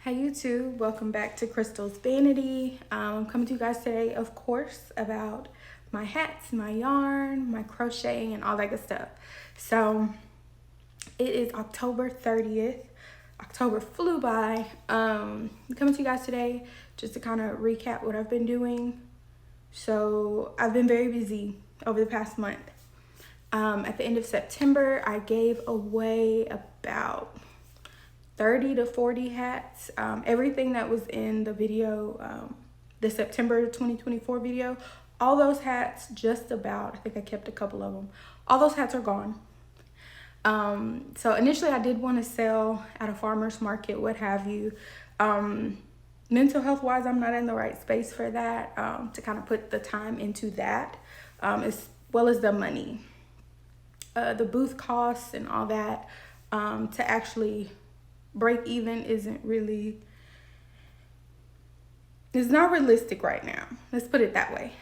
Hey YouTube, welcome back to Crystal's Vanity. I'm coming to you guys today, of course, about my hats, my yarn, my crocheting, and all that good stuff. So it is October 30th. October flew by. I'm coming to you guys today just to kind of recap what I've been doing. So I've been very busy over the past month. At the end of September, I gave away about 30 to 40 hats. Everything that was in the video, the September 2024 video, all those hats, just about, I think I kept a couple of them, all those hats are gone. So initially I did want to sell at a farmer's market, what have you. Mental health wise, I'm not in the right space for that, to kind of put the time into that, as well as the money. The booth costs and all that, to actually break even isn't really, it's not realistic right now. Let's put it that way.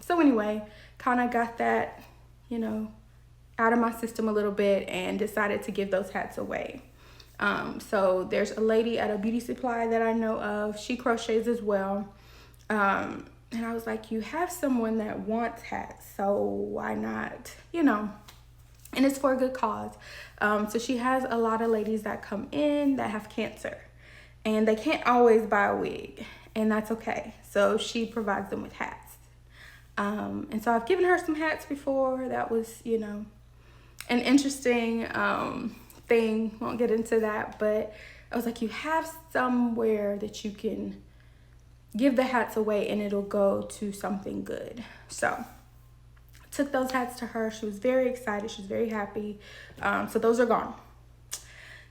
So anyway, kind of got that, out of my system a little bit and decided to give those hats away. So there's a lady at a beauty supply that I know of. She crochets as well. And I was like, you have someone that wants hats, so why not, and it's for a good cause. So she has a lot of ladies that come in that have cancer and they can't always buy a wig, and that's okay. So she provides them with hats. And so I've given her some hats before. That was, an interesting thing. Won't get into that, but I was like, you have somewhere that you can give the hats away and it'll go to something good. So took those hats to her. She was very excited. She was very happy. So those are gone.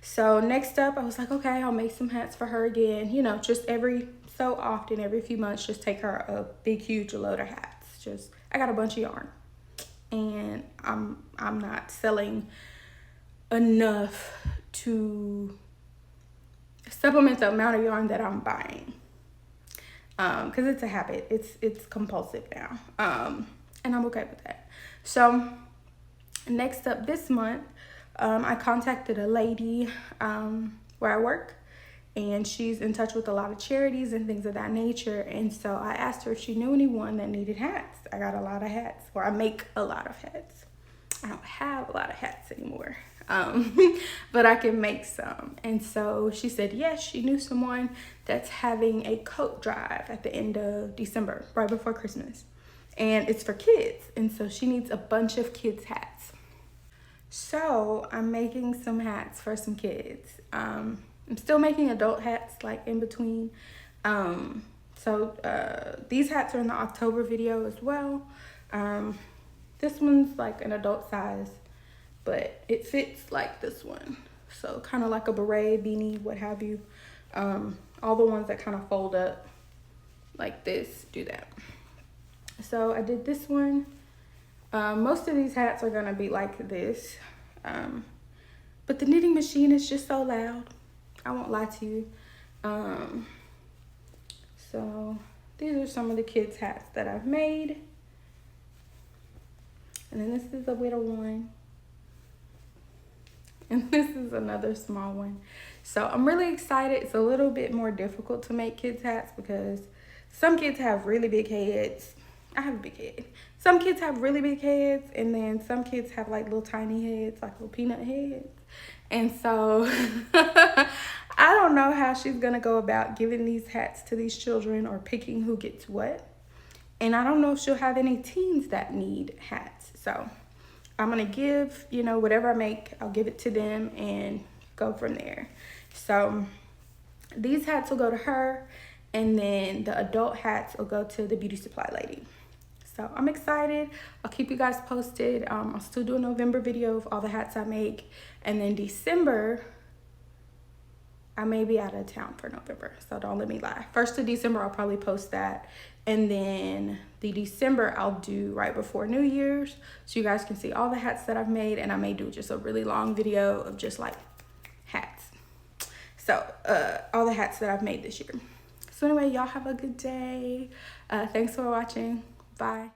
So next up, I was like, okay, I'll make some hats for her again. Just every so often, every few months, just take her a big, huge load of hats. I got a bunch of yarn, and I'm not selling enough to supplement the amount of yarn that I'm buying. Because it's a habit. It's compulsive now. And I'm okay with that. So next up this month, I contacted a lady where I work, and she's in touch with a lot of charities and things of that nature. And so I asked her if she knew anyone that needed hats. I got a lot of hats, or I make a lot of hats. I don't have a lot of hats anymore, but I can make some. And so she said, yes, she knew someone that's having a coat drive at the end of December, right before Christmas. And it's for kids, and so she needs a bunch of kids' hats. So I'm making some hats for some kids. I'm still making adult hats, like in between. These hats are in the October video as well. This one's like an adult size, but it fits like this one. So kind of like a beret, beanie, what have you. All the ones that kind of fold up like this do that. So I did this one. Most of these hats are gonna be like this, but the knitting machine is just so loud. I won't lie to you. So these are some of the kids' hats that I've made. And then this is a little one. And this is another small one. So I'm really excited. It's a little bit more difficult to make kids' hats because some kids have really big heads. I have a big head. Some kids have really big heads, and then some kids have like little tiny heads, like little peanut heads. And so I don't know how she's gonna go about giving these hats to these children or picking who gets what. And I don't know if she'll have any teens that need hats. So I'm gonna give, whatever I make, I'll give it to them and go from there. So these hats will go to her, and then the adult hats will go to the beauty supply lady. So I'm excited. I'll keep you guys posted. I'll still do a November video of all the hats I make. And then December, I may be out of town for November, so don't let me lie. 1st of December, I'll probably post that. And then the December, I'll do right before New Year's, so you guys can see all the hats that I've made. And I may do just a really long video of just like hats. So all the hats that I've made this year. So anyway, y'all have a good day. Thanks for watching. Bye.